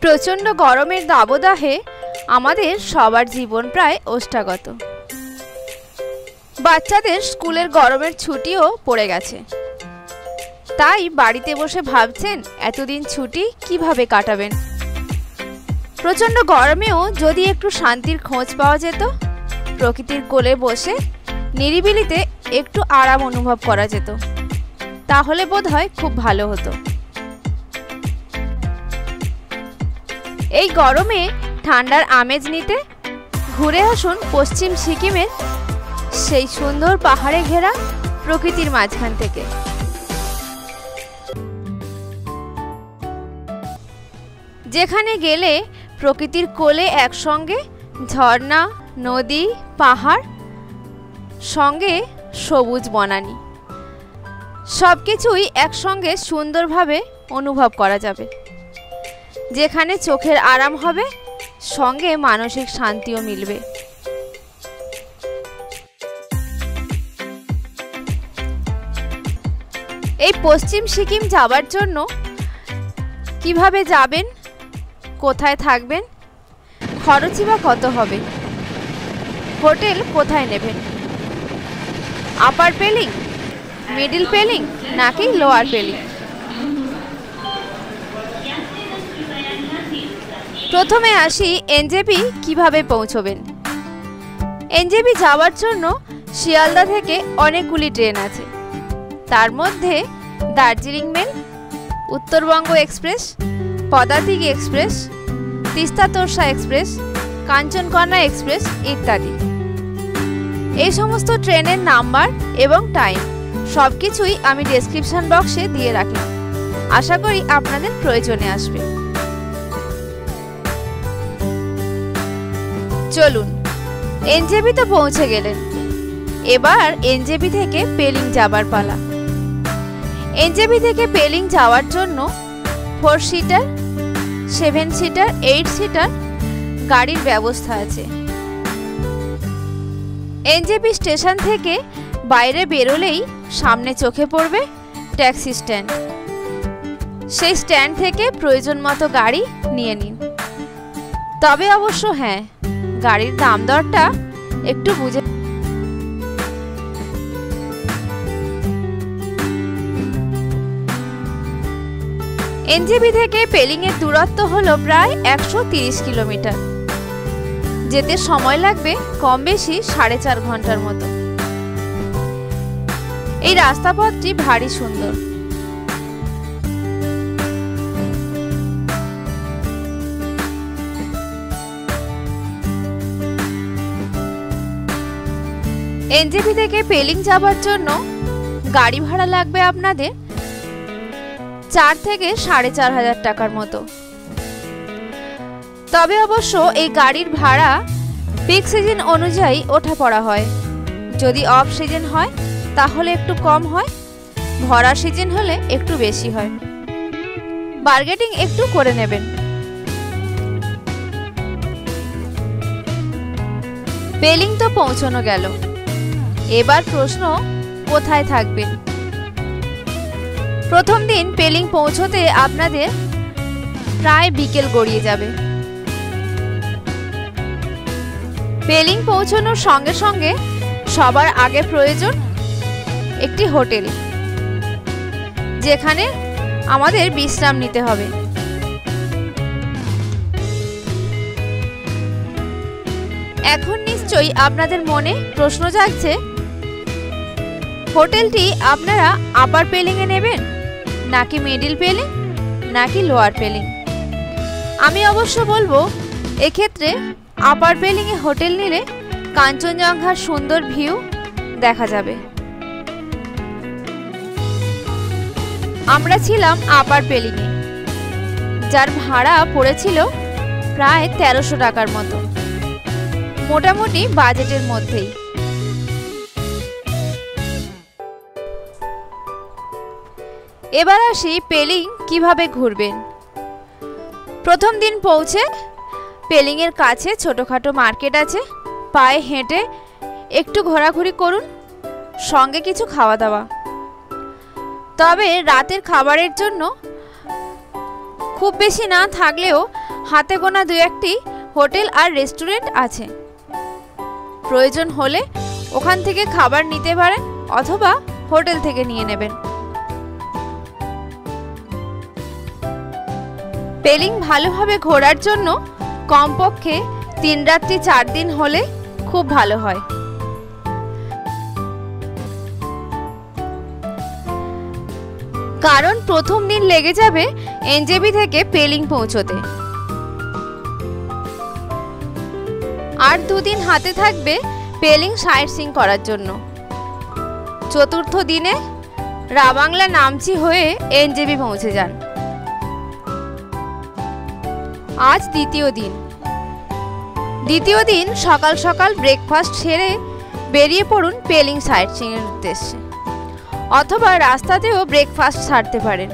প্রচণ্ড গরমের দাবদাহে আমাদের সবার জীবন প্রায় ওষ্ঠাগত। বাচ্চাদের স্কুলের গরমের ছুটিও পড়ে গেছে, তাই বাড়িতে বসে ভাবছেন এতদিন ছুটি কিভাবে কাটাবেন। প্রচণ্ড গরমেও যদি একটু শান্তির খোঁজ পাওয়া যেত, প্রকৃতির কোলে বসে নিরিবিলিতে একটু আরাম অনুভব করা যেত, তাহলে বোধহয় খুব ভালো হতো। এই গরমে ঠান্ডার আমেজ নিতে ঘুরে আসুন পশ্চিম সিকিমের সেই সুন্দর পাহাড়ে ঘেরা প্রকৃতির মাঝখান থেকে। যেখানে গেলে প্রকৃতির কোলে একসঙ্গে ঝর্ণা, নদী, পাহাড়, সঙ্গে সবুজ বনানী, সব কিছুই একসঙ্গে সুন্দরভাবে অনুভব করা যাবে। যেখানে চোখের আরাম হবে, সঙ্গে মানসিক শান্তিও মিলবে। এই পশ্চিম সিকিম যাবার জন্য কিভাবে যাবেন, কোথায় থাকবেন, খরচই বা কত হবে, হোটেল কোথায় নেবেন, আপার পেলিং, মিডিল পেলিং নাকি লোয়ার পেলিং? প্রথমে আসি এনজেপি কিভাবে পৌঁছবেন। এনজেপি যাওয়ার জন্য শিয়ালদা থেকে অনেকগুলি ট্রেন আছে। তার মধ্যে দার্জিলিং মেল, উত্তরবঙ্গ এক্সপ্রেস, পদাতিক express, Teesta Torsa express, Kanchankanya express ইত্যাদি। এই সমস্ত ট্রেনের নাম্বার এবং টাইম সবকিছুই আমি ডেসক্রিপশন বক্সে দিয়ে রাখলাম। আশা করি আপনাদের প্রয়োজনে আসবে। চলুন, এনজেপি তো পৌঁছে গেলেন, এবার এনজেপি থেকে পেলিং যাবার পালা। এনজেপি থেকে পেলিং যাওয়ার জন্য 4 সিটার, 7 সিটার, 8 সিটার গাড়ির ব্যবস্থা আছে। এনজেপি স্টেশন থেকে বাইরে বেরোলেই সামনে চোখে পড়বে ট্যাক্সি স্ট্যান্ড। সেই স্ট্যান্ড থেকে প্রয়োজন মতো গাড়ি নিয়ে নিন। তবে অবশ্য হ্যাঁ, গাড়ির দাম দরটা একটু বুঝে। এনজেপি থেকে পেলিং এর দূরত্ব হলো প্রায় 130 কিলোমিটার। যেতে সময় লাগবে কম বেশি 4.5 ঘন্টার মতো। এই রাস্তাপথটি ভারী সুন্দর। এনজেপি থেকে পেলিং যাবার জন্য গাড়ি ভাড়া লাগবে আপনাদের 4 থেকে 4,500 টাকার মতো। তবে অবশ্য এই গাড়ির ভাড়া পিক সিজন অনুযায়ী ওঠা পড়া হয়। যদি অফ সিজন হয় তাহলে একটু কম হয়, ভরা সিজন হলে একটু বেশি হয়। বার্গেটিং একটু করে নেবেন। পেলিং তো পৌঁছানো গেল, এবার প্রশ্ন কোথায় থাকবেন। প্রথম দিন পেলিং পৌঁছতে আপনাদের প্রায় বিকেল গড়িয়ে যাবে। পেলিং পৌঁছানোর সঙ্গে সঙ্গে সবার আগে প্রয়োজন একটি হোটেল, যেখানে আমাদের বিশ্রাম নিতে হবে। এখন নিশ্চয়ই আপনাদের মনে প্রশ্ন জাগছে, হোটেলটি আপনারা আপার পেলিং এ নেবেন নাকি মিডিল পেলিং নাকি লোয়ার পেলিং? আমি অবশ্য বলবো এক্ষেত্রে আপার পেলিং এ হোটেল নিলে কাঞ্চনজঙ্ঘার সুন্দর ভিউ দেখা যাবে। আমরা ছিলাম আপার পেলিং এ, যার ভাড়া পড়েছিল প্রায় 1300 টাকার মতো, মোটামুটি বাজেটের মধ্যেই। এবার আসি পেলিং কিভাবে ঘুরবেন। প্রথম দিন পৌঁছে পেলিং এর কাছে ছোটখাটো মার্কেট আছে, পায়ে হেঁটে একটু ঘোরাঘুরি করুন, সঙ্গে কিছু খাওয়া দাওয়া। তবে রাতের খাবারের জন্য খুব বেশি না থাকলেও হাতে গোনা দু একটি হোটেল আর রেস্টুরেন্ট আছে। প্রয়োজন হলে ওখান থেকে খাবার নিতে পারেন অথবা হোটেল থেকে নিয়ে নেবেন। পেলিং ভালোভাবে ঘোরার জন্য কমপক্ষে 3 রাত্রি 4 দিন হলে খুব ভালো হয়। কারণ প্রথম দিন লেগে যাবে এনজেবি থেকে পেলিং পৌঁছতে, আর 2 দিন হাতে থাকবে পেলিং সাইট সিইং করার জন্য। চতুর্থ দিনে রাবাংলা নামচি হয়ে এনজেবি পৌঁছে যান। আজ দ্বিতীয় দিন সকাল সকাল ব্রেকফাস্ট সেরে বেরিয়ে পড়ুন পেলিং সাইট সিইং এর উদ্দেশ্যে, অথবা রাস্তাতেও ব্রেকফাস্ট সারতে পারেন।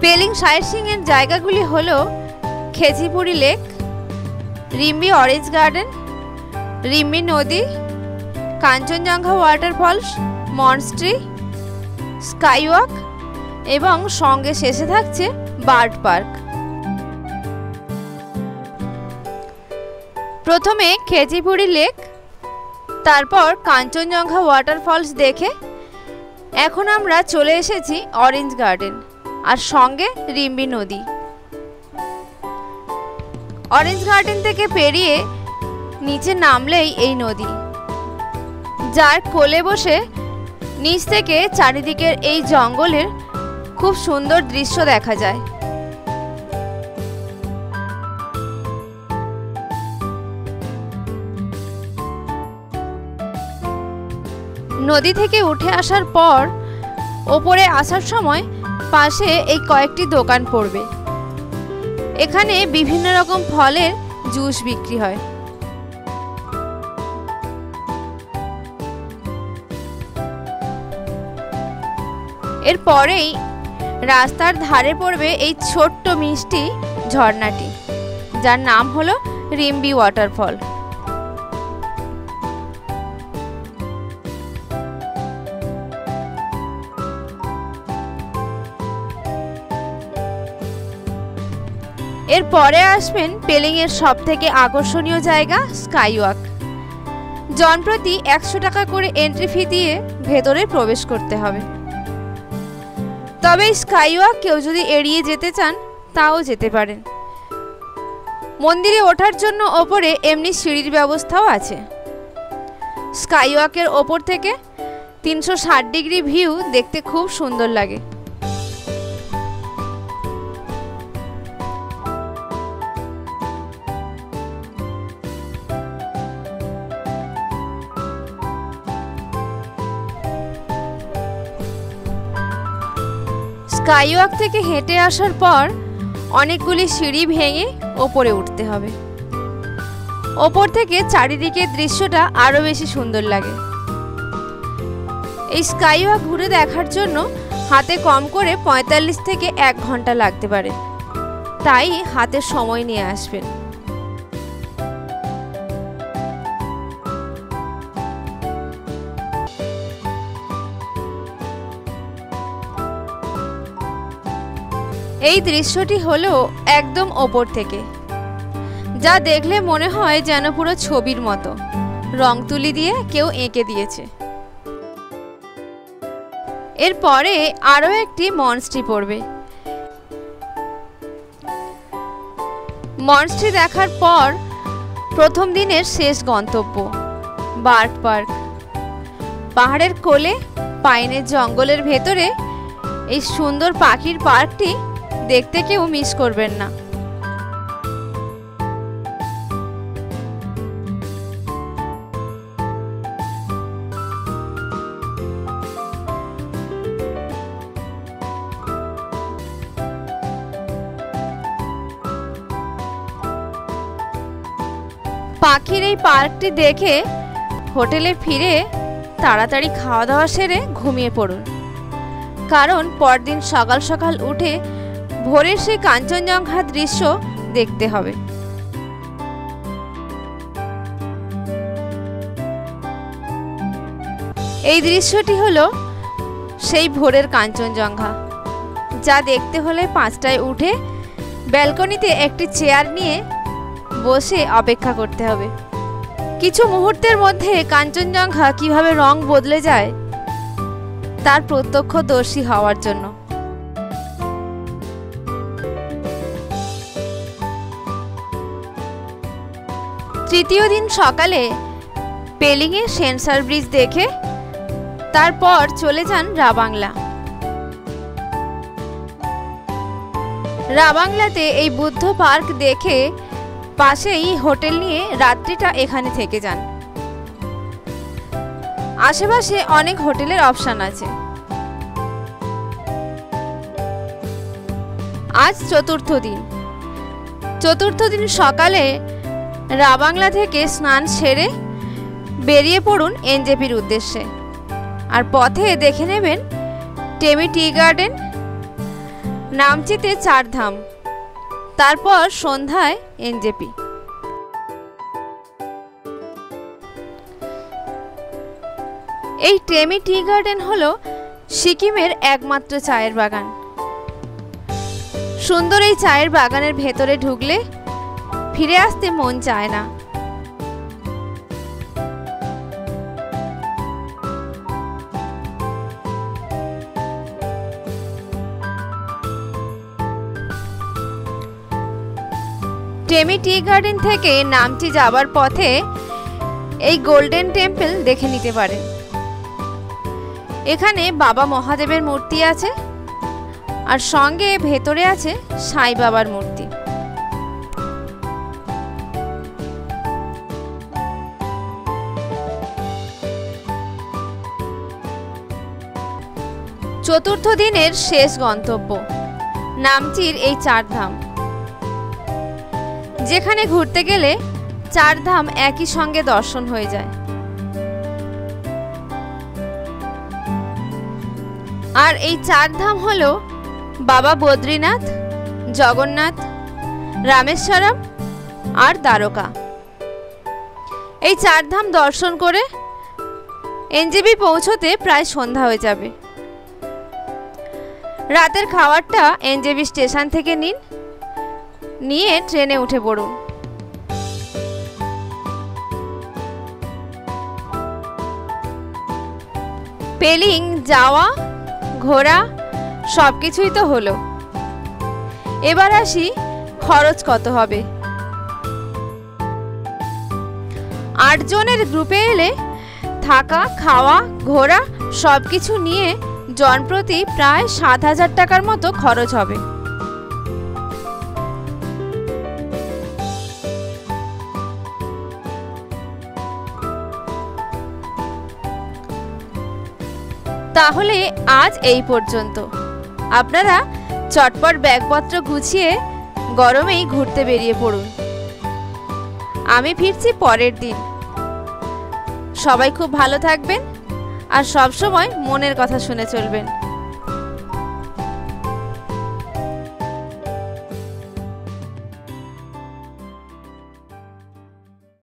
পেলিং সাইট সিইং এর জায়গাগুলি হলো Khecheopalri lake, Rimbi orange garden, Rimbi নদী, কাঞ্চনজঙ্ঘা ওয়াটারফলস, মনস্ট্রি, স্কাইওয়াক এবং সঙ্গে শেষে থাকছে বার্ড পার্ক। প্রথমে খেচিপুরি লেক, তারপর কাঞ্চনজঙ্ঘা ওয়াটারফলস দেখে এখন আমরা চলে এসেছি অরেঞ্জ গার্ডেন আর সঙ্গে রিম্বি নদী। অরেঞ্জ গার্ডেন থেকে পেরিয়ে নিচে নামলেই এই নদী, যার কোলে বসে নিচ থেকে চারিদিকের এই জঙ্গলের খুব সুন্দর দৃশ্য দেখা যায়। নদী থেকে উঠে আসার পর ওপরে আসার সময় পাশে এই কয়েকটি দোকান পড়বে। এখানে বিভিন্ন রকম ফলের জুস বিক্রি হয়। এরপরেই রাস্তার ধারে পড়বে এই ছোট্ট মিষ্টি ঝর্ণাটি, যার নাম হলো রিম্বি ওয়াটারফল। এরপরে আসবেন পেলিং এর সবথেকে আকর্ষণীয় জায়গা স্কাইওয়াক। জনপ্রতি 100 টাকা করে এন্ট্রি ফি দিয়ে ভেতরে প্রবেশ করতে হবে। তবে স্কাইওয়াক কেউ যদি এড়িয়ে যেতে চান তাও যেতে পারেন। মন্দিরে ওঠার জন্য ওপরে এমনি সিঁড়ির ব্যবস্থাও আছে। স্কাইওয়াকের ওপর থেকে 360 ডিগ্রি ভিউ দেখতে খুব সুন্দর লাগে। স্কাইওয়াক থেকে হেঁটে আসার পর অনেকগুলি সিঁড়ি ভেঙে ওপরে উঠতে হবে। ওপর থেকে চারিদিকের দৃশ্যটা আরো বেশি সুন্দর লাগে। এই স্কাইওয়াক ঘুরে দেখার জন্য হাতে কম করে 45 থেকে 1 ঘন্টা লাগতে পারে, তাই হাতে সময় নিয়ে আসবেন। এই দৃশ্যটি হলো একদম ওপর থেকে, যা দেখলে মনে হয় যেন পুরো ছবির মতো রং তুলি দিয়ে কেউ এঁকে দিয়েছে। এরপরে আরো একটি মনস্ট্রি পড়বে। মনস্ট্রি দেখার পর প্রথম দিনের শেষ গন্তব্য বার্ড পার্ক। পাহাড়ের কোলে পাইনের জঙ্গলের ভেতরে এই সুন্দর পাখির পার্কটি দেখতে কেউ মিস করবেন না। পাখির এই পার্কটি দেখে হোটেলে ফিরে তাড়াতাড়ি খাওয়া দাওয়া সেরে ঘুমিয়ে পড়ুন, কারণ পরদিন সকাল সকাল উঠে ভোরের সেই কাঞ্চনজঙ্ঘা দৃশ্য দেখতে হবে। এই দৃশ্যটি হলো সেই ভোরের কাঞ্চনজঙ্ঘা, যা দেখতে হলে 5টায় উঠে ব্যালকনিতে একটি চেয়ার নিয়ে বসে অপেক্ষা করতে হবে। কিছু মুহূর্তের মধ্যে কাঞ্চনজঙ্ঘা কিভাবে রং বদলে যায় তার প্রত্যক্ষদর্শী হওয়ার জন্য। তৃতীয় দিন সকালে পেলিংয়ে সেন্সার ব্রিজ দেখে তারপর চলে যান রাবাংলা। রাবাংলাতে এই বুদ্ধ পার্ক দেখে পাশেই হোটেল নিয়ে রাত্রিটা এখানে থেকে যান। আশেপাশে অনেক হোটেলের অপশন আছে। আজ চতুর্থ দিন। চতুর্থ দিন সকালে রাবাংলা থেকে স্নান সেরে বেরিয়ে পড়ুন এনজেপির উদ্দেশ্যে। আর পথে দেখে নেবেন টেমি টি গার্ডেন, নামচিতে চারধাম, তারপর সন্ধ্যায় এনজেপি। এই টেমি টি গার্ডেন হলো সিকিমের একমাত্র চায়ের বাগান। সুন্দর এই চায়ের বাগানের ভেতরে ঢুকলে ফিরে আসতে মন চায় না। টেমি টি গার্ডেন থেকে নামচি যাবার পথে এই গোল্ডেন টেম্পল দেখে নিতে পারেন। এখানে বাবা মহাদেবের মূর্তি আছে আর সঙ্গে ভেতরে আছে সাই বাবার মূর্তি। চতুর্থ দিনের শেষ গন্তব্য নামচির এই চারধাম, যেখানে ঘুরতে গেলে চারধাম একই সঙ্গে দর্শন হয়ে যায়। আর এই চারধাম হলো বাবা বদ্রীনাথ, জগন্নাথ, রামেশ্বরম আর দ্বারকা। এই চারধাম দর্শন করে এনজেপি পৌঁছতে প্রায় সন্ধ্যা হয়ে যাবে। রাতের খাবারটা এনজেপি স্টেশন থেকে নিয়ে ট্রেনে উঠে পড়ুন। পেলিং যাওয়া ঘোরা সবকিছুই তো হলো। এবার আসি খরচ কত হবে। 8 জনের গ্রুপে এলে থাকা খাওয়া ঘোরা সবকিছু নিয়ে জনপ্রতি প্রায় 7,000 টাকার মতো খরচ হবে। তাহলে আজ এই পর্যন্ত। আপনারা চটপট ব্যাগপত্র গুছিয়ে গরমেই ঘুরতে বেরিয়ে পড়ুন। আমি ফিরছি পরের দিন। সবাই খুব ভালো থাকবেন আর সব সময় মনের কথা শুনে চলবেন।